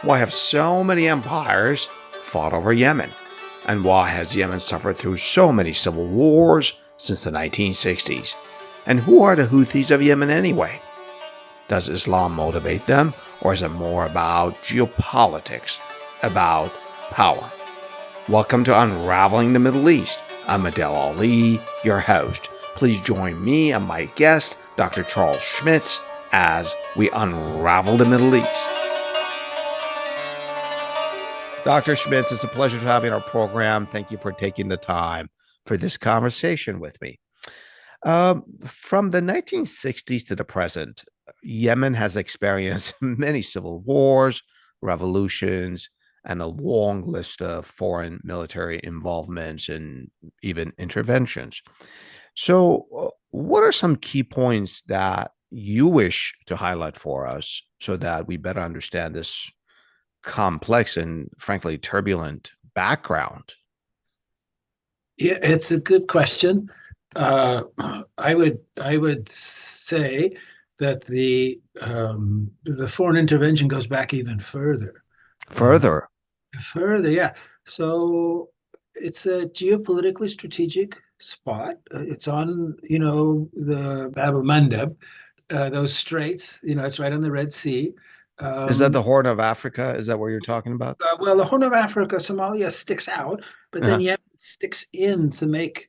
Why have so many empires fought over Yemen? And why has Yemen suffered through so many civil wars since the 1960s? And who are the Houthis of Yemen anyway? Does Islam motivate them, or is it more about geopolitics, about power? Welcome to Unravelling the Middle East. I'm Abdel Ali, your host. Please join me and my guest, Dr. Charles Schmitz, as we unravel the Middle East. Dr. Schmitz, it's a pleasure to have you on our program. Thank you for taking the time for this conversation with me. From the 1960s to the present, Yemen has experienced many civil wars, revolutions, and a long list of foreign military involvements and even interventions. So, what are some key points that you wish to highlight for us so that we better understand this complex and frankly turbulent background? Yeah, it's a good question. I would say that the foreign intervention goes back even further. Further. Further, yeah. So it's a geopolitically strategic spot. It's on, the Bab el Mandeb, those straits. It's right on the Red Sea. Is that the Horn of Africa? Is that what you're talking about? Well, the Horn of Africa, Somalia sticks out, but then Yemen sticks in to make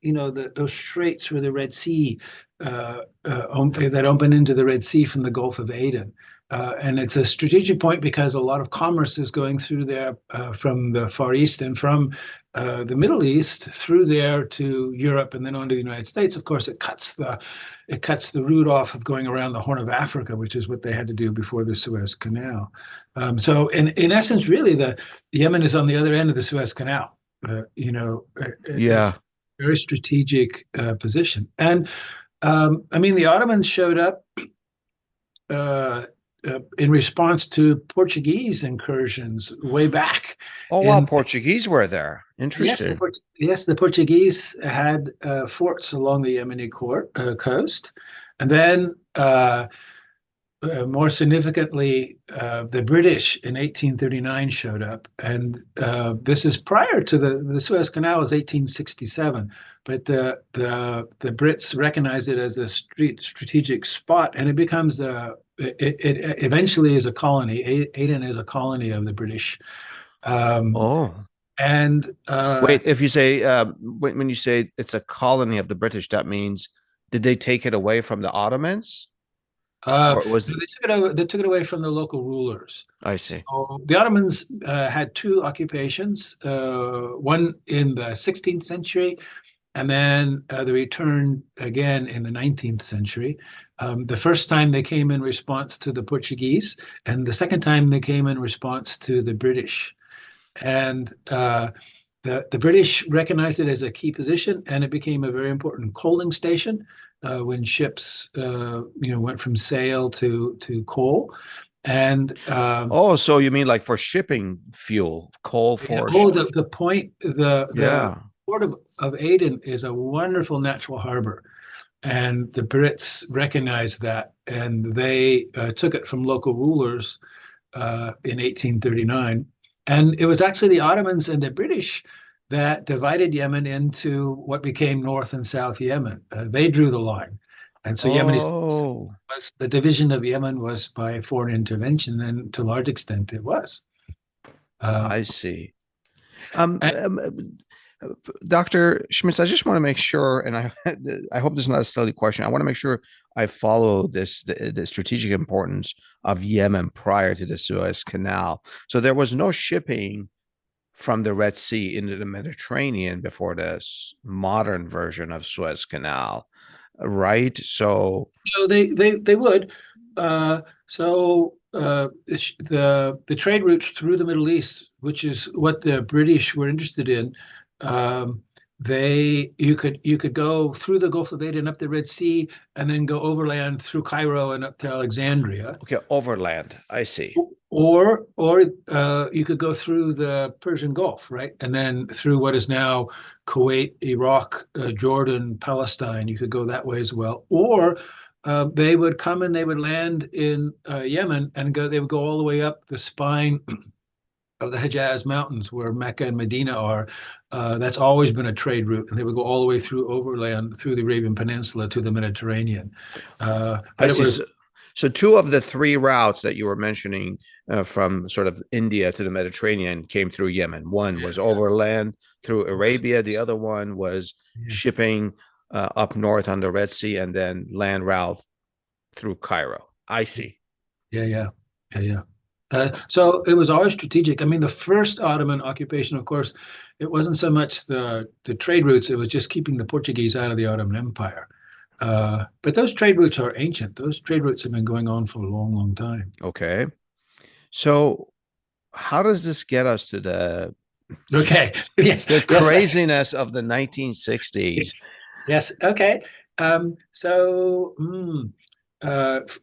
those straits where the Red Sea that open into the Red Sea from the Gulf of Aden. And it's a strategic point because a lot of commerce is going through there from the Far East and from the Middle East through there to Europe and then on to the United States. Of course, it cuts the route off of going around the Horn of Africa, which is what they had to do before the Suez Canal. So in essence, really, the Yemen is on the other end of the Suez Canal. Yeah. It's a very strategic position. And the Ottomans showed up in response to Portuguese incursions way back. Oh, wow, Portuguese were there. Interesting. Yes, the Portuguese had forts along the Yemeni coast. And then, more significantly, the British in 1839 showed up. And this is prior to the Suez Canal is 1867. But the Brits recognize it as a strategic spot, and it becomes it eventually is a colony. Aden is a colony of the British. And wait, if you say when you say it's a colony of the British, that means did they take it away from the Ottomans? Or was they took it away from the local rulers. I see. So the Ottomans had two occupations, one in the 16th century, and then they returned again in the 19th century. The first time they came in response to the Portuguese, and the second time they came in response to the British. And the British recognized it as a key position, and it became a very important coaling station when ships, went from sail to coal. And so you mean like for shipping fuel, coal for? The port of Aden is a wonderful natural harbor, and the Brits recognized that, and they took it from local rulers in 1839. And it was actually the Ottomans and the British that divided Yemen into what became North and South Yemen. They drew the line. And so the division of Yemen was by foreign intervention, and to a large extent it was. I see. Dr. Schmitz, I just want to make sure, and I hope this is not a silly question. I want to make sure I follow the strategic importance of Yemen prior to the Suez Canal. So there was no shipping from the Red Sea into the Mediterranean before this modern version of Suez Canal, right? So they would. The trade routes through the Middle East, which is what the British were interested in, you could go through the Gulf of Aden up the Red Sea and then go overland through Cairo and up to Alexandria. Okay, overland. I see. Or you could go through the Persian Gulf, right, and then through what is now Kuwait, Iraq, Jordan, Palestine. You could go that way as well. Or they would come and they would land in Yemen and go. They would go all the way up the spine of the Hejaz Mountains, where Mecca and Medina are. That's always been a trade route, and they would go all the way through overland through the Arabian Peninsula to the Mediterranean. I But it see. was, So two of the three routes that you were mentioning from sort of India to the Mediterranean came through Yemen. One was overland through Arabia. The other one was yeah, shipping up north on the Red Sea and then land route through Cairo. I see. yeah, yeah, yeah, yeah. So it was always strategic. I mean, the first Ottoman occupation, of course, it wasn't so much the trade routes; it was just keeping the Portuguese out of the Ottoman Empire. But those trade routes are ancient. Those trade routes have been going on for a long, long time. Okay. So how does this get us to just Okay. Yes. the Yes. craziness of the 1960s? Yes. Yes. Okay. So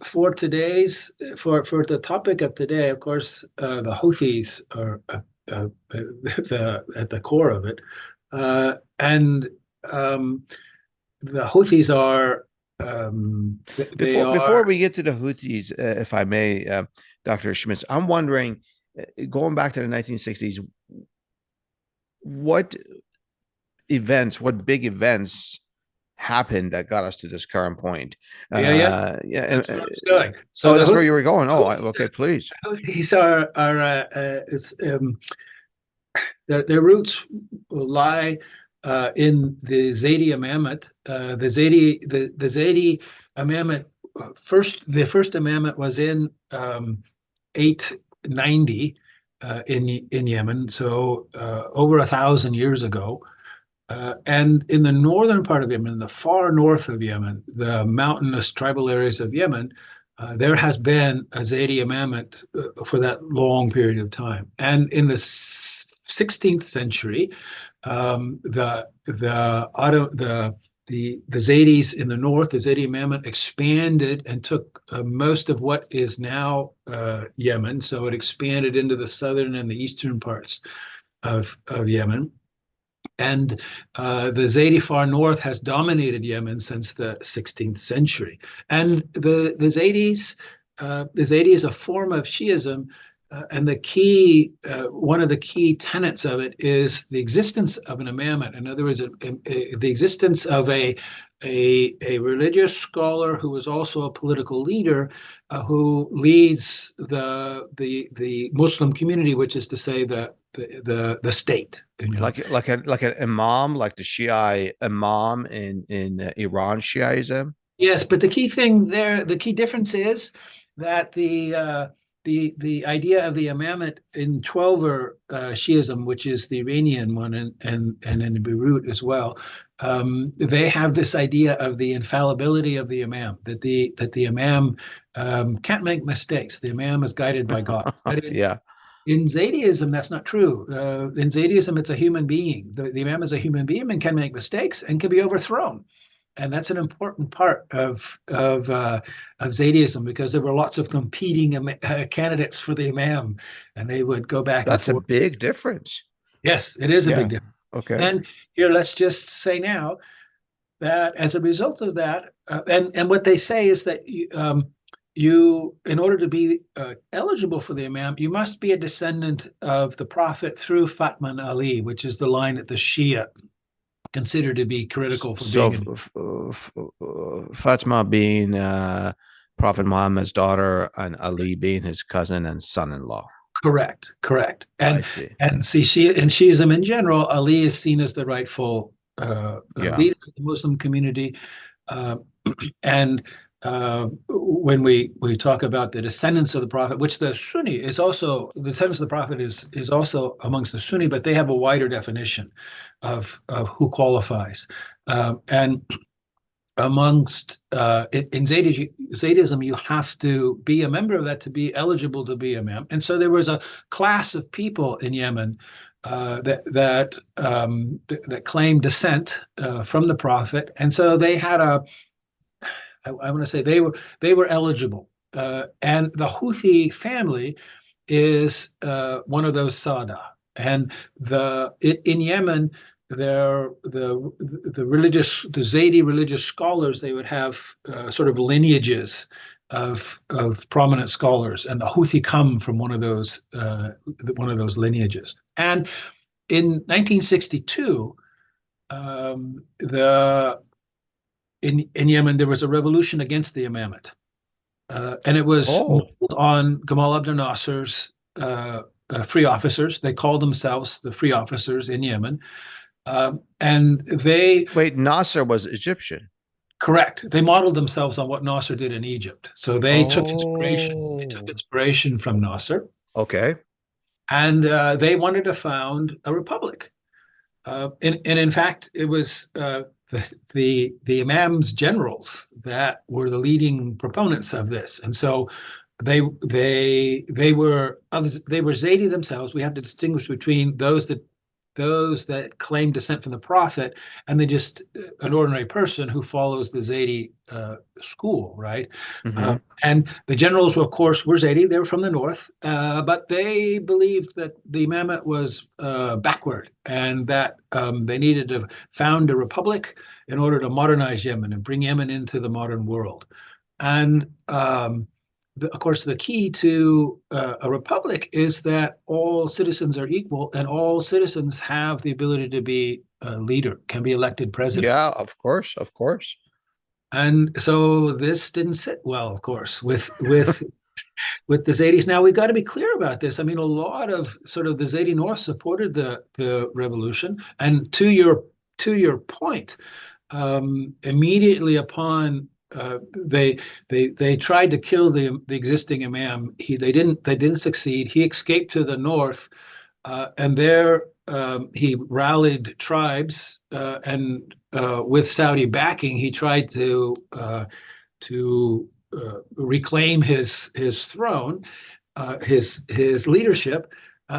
for today's for the topic of today, of course, the Houthis are at the core of it, and um, the Houthis are they Before are we get to the Houthis, if I may, Dr. Schmitz, I'm wondering, going back to the 1960s, what what big events happened that got us to this current point? yeah, yeah, Yeah. that's where I was going. So Oh, the that's where you were going. Oh, Houthis okay, please. Houthis are their roots lie in the Zaidi Imamate. The Zaidi Imamate the first Imamate was in 890 in Yemen, so over 1,000 years ago. And in the northern part of Yemen, the far north of Yemen, the mountainous tribal areas of Yemen, there has been a Zaidi imamate for that long period of time. And in the 16th century, the Zaydis in the north, the Zaydi imamate expanded and took most of what is now Yemen. So it expanded into the southern and the eastern parts of Yemen. And the Zaydi far north has dominated Yemen since the 16th century. And the Zaydi is a form of Shiism, and one of the key tenets of it is the existence of an imamate. In other words, the existence of a religious scholar who is also a political leader who leads the Muslim community, which is to say the state. Like an imam, like the Shia imam in Iran Shiaism. Yes, but the key thing there, the key difference is that the idea of the imamate in Twelver Shiism, which is the Iranian one, and in Beirut as well, they have this idea of the infallibility of the imam, that the imam can't make mistakes. The imam is guided by God. But Yeah, in Zaydism, that's not true. In Zaydism, it's a human being. The imam is a human being and can make mistakes and can be overthrown. And that's an important part of Zaydism, because there were lots of competing candidates for the imam, and they would go back and that's a forth. big difference. Yes, it is a big Yeah. difference. Okay. And here, let's just say now that as a result of that, and what they say is that in order to be eligible for the imam, you must be a descendant of the Prophet through Fatma and Ali, which is the line that the Shia consider to be critical for So being an. Fatima being Prophet Muhammad's daughter and Ali being his cousin and son-in-law. Correct, correct. I And see. and see, in Shiism in general, Ali is seen as the rightful Yeah. leader of the Muslim community. Uh, and when we talk about the descendants of the Prophet, which the Sunni is also, the descendants of the Prophet is also amongst the Sunni, but they have a wider definition of who qualifies. And amongst in Zaydism, you have to be a member of that to be eligible to be imam. And so there was a class of people in Yemen that claimed descent from the Prophet, and so they had I want to say they were eligible. And the Houthi family is one of those Sada. And in Yemen, the Zaydi religious scholars, they would have sort of lineages of prominent scholars, and the Houthi come from one of those lineages. And in 1962, the in Yemen there was a revolution against the imamate, and it was Oh, on Gamal Abdel Nasser's free officers. They called themselves the free officers in Yemen, and they wait, Nasser was Egyptian. correct. They modeled themselves on what Nasser did in Egypt. So they took inspiration. They took Oh, inspiration from Nasser, okay. and they wanted to found a republic. And in fact, it was the imams generals that were the leading proponents of this, and so they were Zaidi themselves. We have to distinguish between those that claim descent from the Prophet, and then just an ordinary person who follows the Zaidi school, right? Hmm. And the generals, of course, were Zaidi. They were from the north, but they believed that the imamate was backward and that they needed to found a republic in order to modernize Yemen and bring Yemen into the modern world. And of course, the key to a republic is that all citizens are equal and all citizens have the ability to be a leader, can be elected president. Yeah, of course, of course. And so this didn't sit well, of course, with the Zaydis. Now we've got to be clear about this. I mean, a lot of sort of the Zaydi North supported the revolution, and to your point, immediately upon they tried to kill the existing imam. They didn't succeed. He escaped to the north, and there he rallied tribes, and with Saudi backing, he tried to reclaim his throne, his leadership,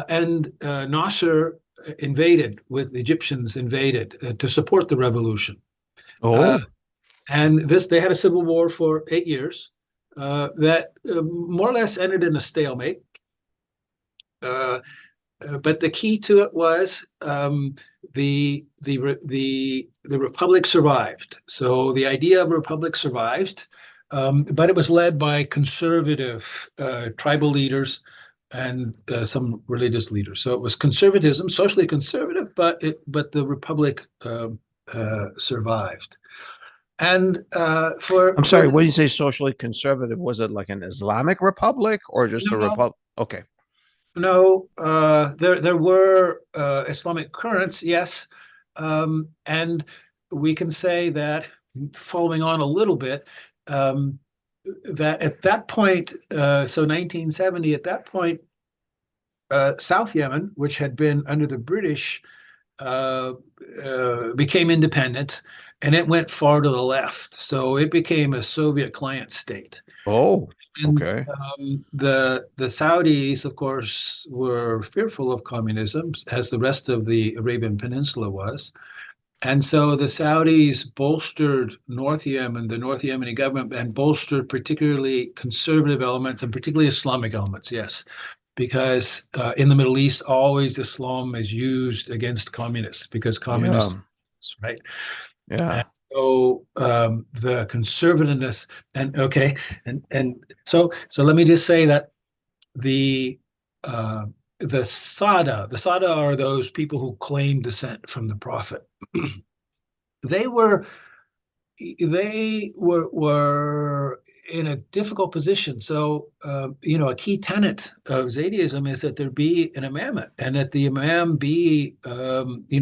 and Nasser invaded with the Egyptians invaded to support the revolution. Uh, Oh, and they had a civil war for 8 years that more or less ended in a stalemate. Uh, but the key to it was the republic survived. So the idea of a republic survived, but it was led by conservative tribal leaders and some religious leaders. So it was conservatism, socially conservative, but the republic survived. And I'm for sorry. the, When you say socially conservative, was it like an Islamic republic or just a no, republic? Okay. no, there were Islamic currents, yes, and we can say that, following on a little bit, that at that point, so 1970, at that point, South Yemen, which had been under the British, uh, became independent, and it went far to the left. So it became a Soviet client state. Oh, And okay. the Saudis, of course, were fearful of communism, as the rest of the Arabian Peninsula was. And so the Saudis bolstered North Yemen, the North Yemeni government, and bolstered particularly conservative elements and particularly Islamic elements, yes, because in the Middle East, always Islam is used against communists because communists, Yeah. right? And Yeah. so the conservativeness, and okay, and so let me just say that the uh, the Sada are those people who claim descent from the Prophet. they were they were in a difficult position. So a key tenet of Zaydism is that there be an imamate and that the imam be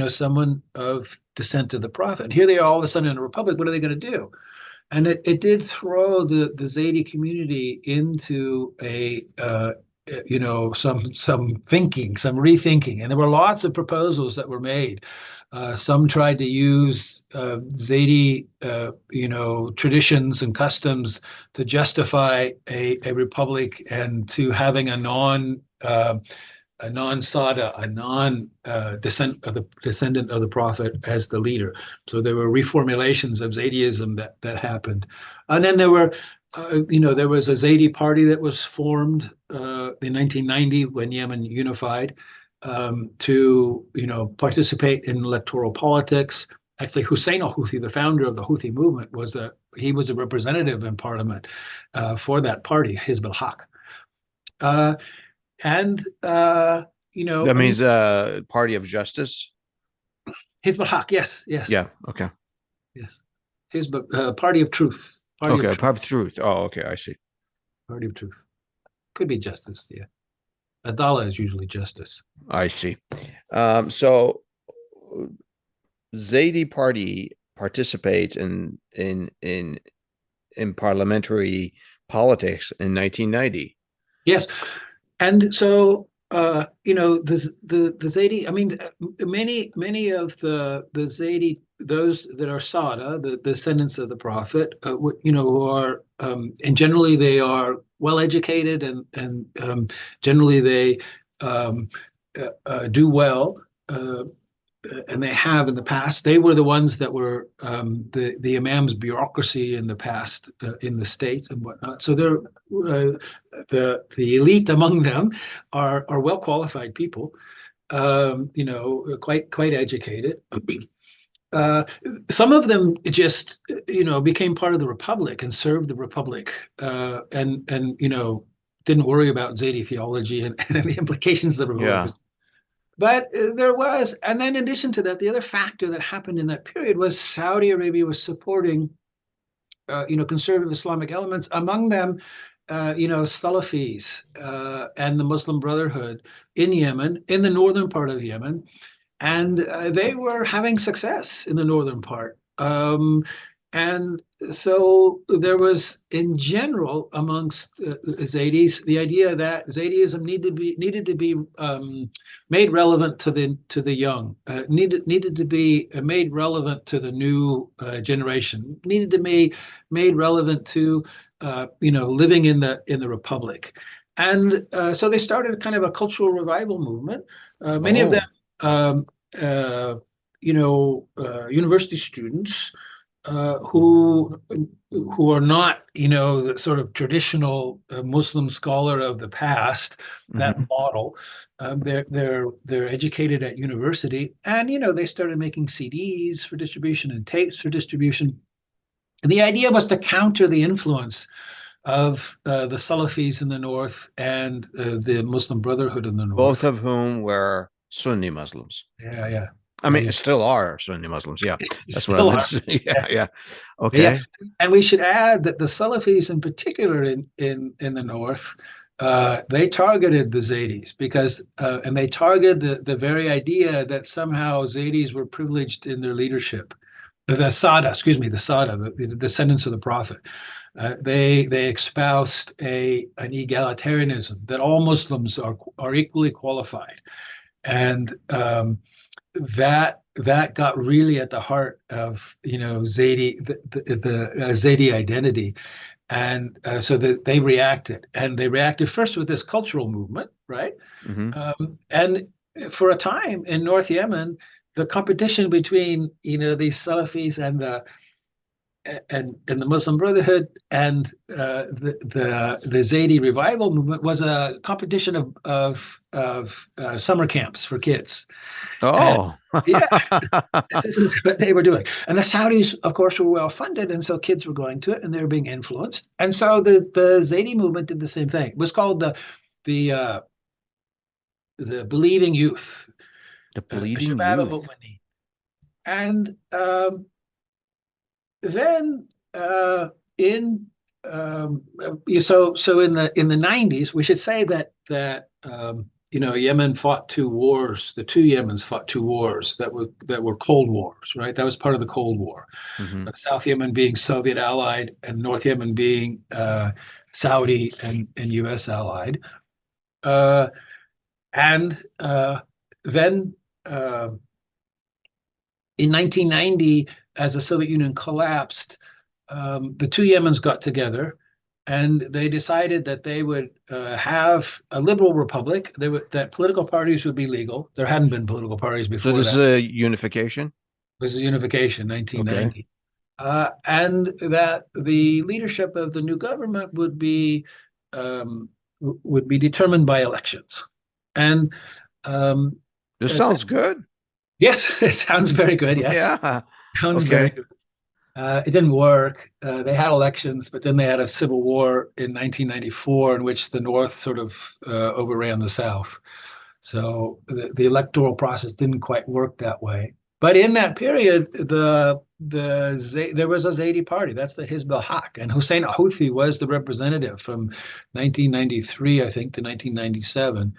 someone of descent to the Prophet. And here they are all of a sudden in a republic. What are they going to do? And it did throw the Zaydi community into a some thinking, some rethinking, and there were lots of proposals that were made. Some tried to use Zaidi, traditions and customs to justify a republic and to having a non-Sada, a descendant of the Prophet as the leader. So there were reformulations of Zaydism that happened, and then there was a Zaydi party that was formed in 1990 when Yemen unified, to participate in electoral politics. Actually, Hussein al-Houthi, the founder of the Houthi movement, he was a representative in parliament for that party, Hizb al-Haq. Uh, and That I mean, means party of justice. Hizb al-Haq, yes, yes, Yeah. Okay. yes. Hizb, party of truth, party of Okay. truth, Part of truth. Oh, okay. I see. party of truth. Could be justice, yeah. Adala is usually justice. I see. So Zaidi party participates in parliamentary politics in 1990. Yes, and so the Zaidi. I mean, many of the Zaidi, those that are Sada, the descendants of the Prophet, who are and generally they are well educated and generally they um, do well. And they have in the past. They were the ones that were the imam's bureaucracy in the past in the state and whatnot. So they're the elite among them are well qualified people, quite educated. Uh, some of them just became part of the republic and served the republic, and didn't worry about Zaidi theology and the implications of the republic. Yeah. But there was, and then in addition to that, the other factor that happened in that period was Saudi Arabia was supporting, conservative Islamic elements, among them, Salafis and the Muslim Brotherhood in Yemen, in the northern part of Yemen, and they were having success in the northern part. And so there was, in general, amongst Zaydis, the idea that Zaydism needed to be made relevant to the young, needed to be made relevant to the new generation, needed to be made relevant to living in the republic, and so they started kind of a cultural revival movement. Many of them. Oh. Um, University students who are not, the sort of traditional Muslim scholar of the past, that Hmm. model. They're educated at university, and they started making CDs for distribution and tapes for distribution. And the idea was to counter the influence of the Salafis in the north and the Muslim Brotherhood in the Both north. of whom were Sunni Muslims. Yeah, yeah, I yeah, mean, yeah. still are Sunni Muslims. Yeah, that's what I Still meant to are. say. Yeah, Yes. yeah. Yeah, Okay. and we should add that the Salafis, in particular in the north, they targeted the Zaydis because, and they targeted the very idea that somehow Zaydis were privileged in their leadership. The Sada, excuse me, the Sada, the descendants of the Prophet. They espoused an egalitarianism that all Muslims are equally qualified, and that got really at the heart of Zaidi, the Zaidi identity, and so that they reacted first with this cultural movement, right? Hmm. And for a time in North Yemen, the competition between these Salafis and the Muslim Brotherhood and the Zaidi revival movement was a competition of summer camps for kids. And Oh. yeah, this is what they were doing. And the Saudis, of course, were well funded, and so kids were going to it, and they were being influenced. And so the Zaidi movement did the same thing. It was called the the Believing Youth, The bleeding Shabab youth. al-Mu'minin. And then in so in the 90s, we should say that Yemen fought two wars. The two Yemens fought two wars that were Cold Wars, right? That was part of the Cold War. Hmm. South Yemen being Soviet allied, and North Yemen being Saudi and U.S. allied. Uh, and then in 1990, as the Soviet Union collapsed, the two Yemens got together and they decided that they would have a liberal republic. That political parties would be legal. There hadn't been political parties So before this is that. a unification. This is unification, Okay. 1990. And that the leadership of the new government um, would be determined by elections. And This sounds good. yes, it sounds very good. Yes. Yeah. Sounds very Okay. good. It didn't work. They had elections, but then they had a civil war in 1994 in which the North sort of overran the South. So the electoral process didn't quite work that way. But in that period, there was a Zaidi party. That's the Hizb al-Haq, and Hussein Houthi was the representative from 1993, I think, to 1997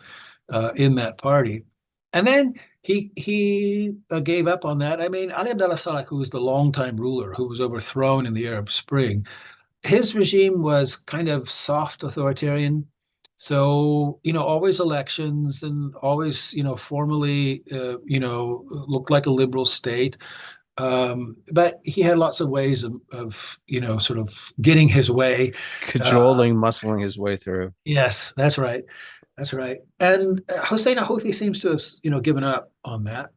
in that party. And then he gave up on that. I mean, Ali Abdullah Saleh, who was the longtime ruler, who was overthrown in the Arab Spring, his regime was kind of soft authoritarian. So, always elections and always, formally, looked like a liberal state. But he had lots of ways of, sort of getting his way. Uh, Cajoling, muscling his way through. yes, that's right. That's right. And Hossein Houthi seems to have, given up on that,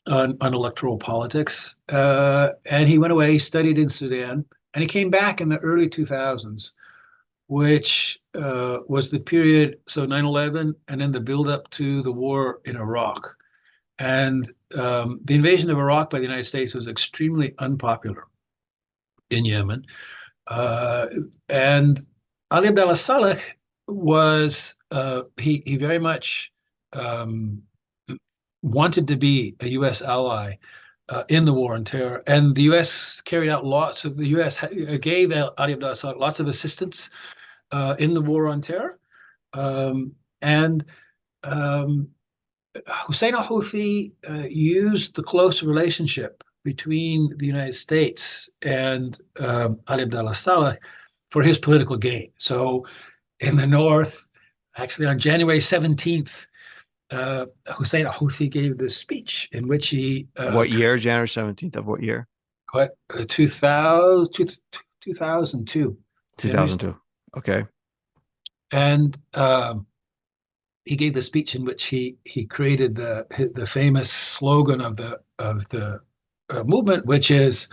on electoral politics. And he went away, studied in Sudan, and he came back in the early 2000s, which was the period, so 9/11, and then the buildup to the war in Iraq. And the invasion of Iraq by the United States was extremely unpopular in Yemen. Uh, and Ali Abdullah Saleh was, he very much um, wanted to be a U.S. ally in the war on terror. And the U.S. carried out the U.S. gave Ali Abdullah Saleh lots of assistance in the war on terror. And Hussein al-Houthi used the close relationship between the United States and Ali Abdullah Saleh for his political gain. So in the north, actually on January 17th, Hussein al-Houthi gave this speech in which he What year? January 17th of what year? what 2000, 2002, January, 2002. Okay. and he gave the speech in which he created the famous slogan of the movement, which is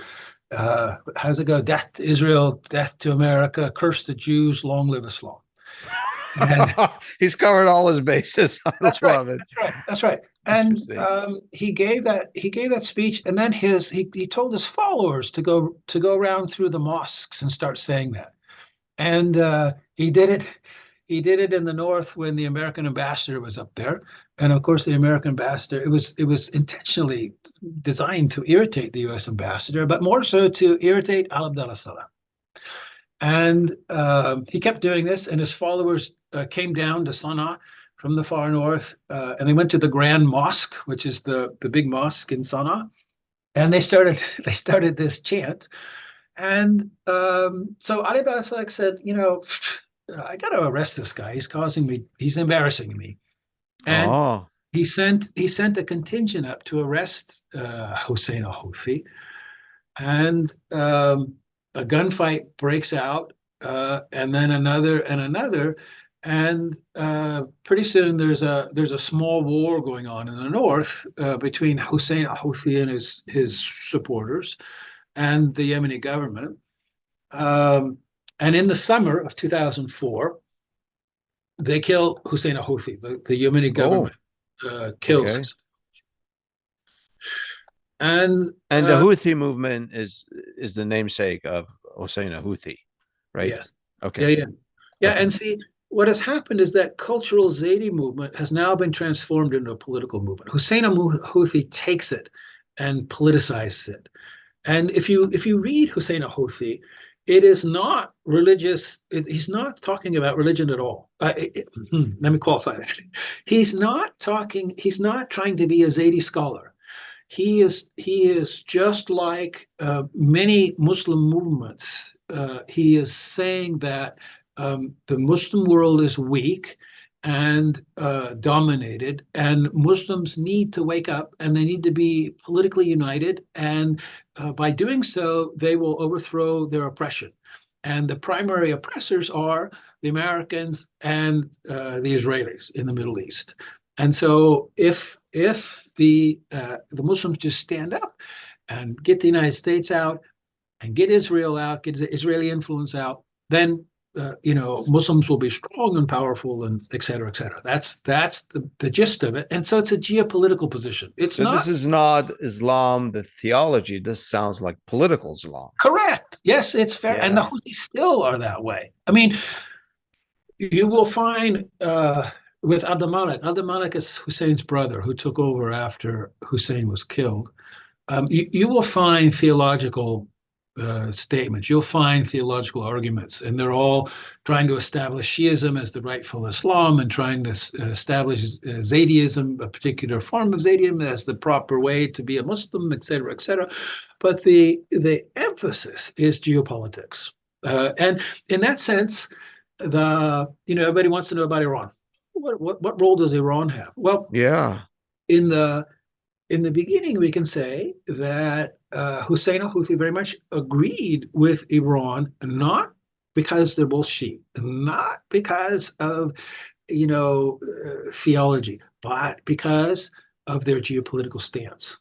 how does it go? Death to Israel, death to America, curse the Jews, long live Islam. And He's covered all his bases. I that's right. love it. That's right. That's right. And Interesting. he gave that speech, and then he told his followers to go around through the mosques and start saying that. And he did it. He did it in the north when the American ambassador was up there, and of course the American ambassador. It was intentionally designed to irritate the U.S. ambassador, but more so to irritate Al Abdullah Saleh. And he kept doing this, and his followers came down to Sana'a from the far north, and they went to the Grand Mosque, which is the big mosque in Sana'a, and they started this chant. And so Ali Basilek said, I got to arrest this guy. He's embarrassing me. And Oh, he sent a contingent up to arrest Hussein al-Houthi. And a gunfight breaks out, and then another and another. And pretty soon there's a small war going on in the north between Hussein al-Houthi and his supporters and the Yemeni government. And in the summer of 2004, they kill Hussein al-Houthi. The Yemeni oh, government kills okay. him. And And the Houthi movement is the namesake of Hossein Houthi, right? yes, yeah, Okay. yeah, yeah. Okay. And see, what has happened is that cultural Zaidi movement has now been transformed into a political movement. Hussein al-Houthi takes it and politicizes it. And if you read Hussein al-Houthi, it is not religious. He's not talking about religion at all. Let me qualify that. He's not talking. He's not trying to be a Zaidi scholar. He is just like many Muslim movements. He is saying that the Muslim world is weak and dominated, and Muslims need to wake up and they need to be politically united. And by doing so, they will overthrow their oppression. And the primary oppressors are the Americans and the Israelis in the Middle East. And so, if the Muslims just stand up and get the United States out and get Israel out, get the Israeli influence out, then Muslims will be strong and powerful, and et cetera, et cetera. That's the gist of it. And so it's a geopolitical position. It's So this not is not Islam, the theology. This sounds like political Islam. correct. Yes, it's fair. And the Yeah. Houthis still are that way. I mean, you will find with Abdel Malik is Hussein's brother who took over after Hussein was killed. You will find theological statements. You'll find theological arguments, and they're all trying to establish Shiism as the rightful Islam and trying to establish Zaydism, a particular form of Zaydism, as the proper way to be a Muslim, et cetera, et cetera. But the emphasis is geopolitics, and in that sense, everybody wants to know about Iran. What role does Iran have? Well, Yeah. in the in the beginning, we can say that Hussein al-Houthi very much agreed with Iran, not because they're both Shia, not because of theology, but because of their geopolitical stance.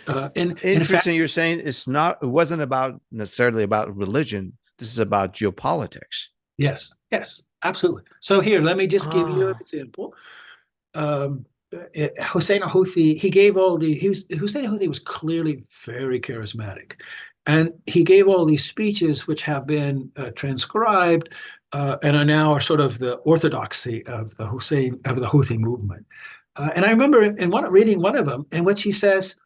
And in fact, Interesting. You're saying it wasn't about necessarily about religion. This is about geopolitics. yes, yes, absolutely. So here, let me just give you an Ah, example. Um, Hussein al-Houthi, he gave all the, he was, Hussein al-Houthi was clearly very charismatic. And he gave all these speeches, which have been transcribed and are now sort of the orthodoxy of the Houthi movement. And I remember reading one of them in which he says,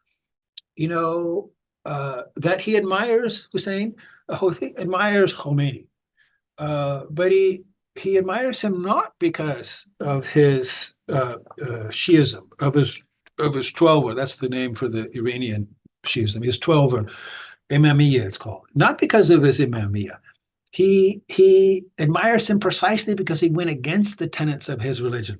that he admires Hussein al-Houthi, admires Khomeini, but he admires him not because of his Shiism, of his Twelver. That's the name for the Iranian Shiism. His Twelver, Imamiyya, it's called. Not because of his Imamiyya. He admires him precisely because he went against the tenets of his religion.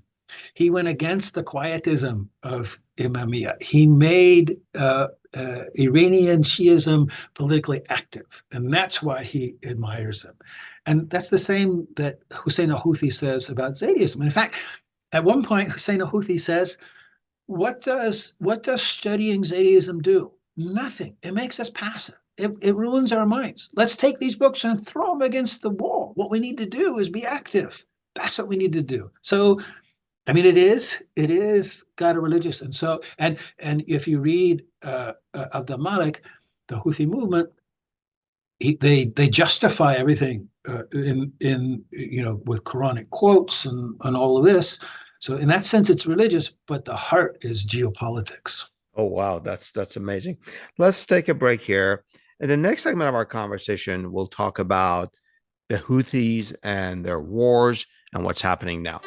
He went against the quietism of Imamiyya. He made Iranian Shiism politically active, and that's why he admires him. And that's the same that Hussein al-Houthi says about Zaydism. In fact, at one point, Hussein al-Houthi says, what does studying Zaydism do? Nothing. It makes us passive. It ruins our minds. Let's take these books and throw them against the wall. What we need to do is be active. That's what we need to do. So I mean, it is kind of religious, and if you read Abdel Malik, the Houthi movement, they justify everything in with Quranic quotes and all of this. So in that sense, it's religious, but the heart is geopolitics. oh wow, that's amazing. Let's take a break here. In the next segment of our conversation, we'll talk about the Houthis and their wars and what's happening now.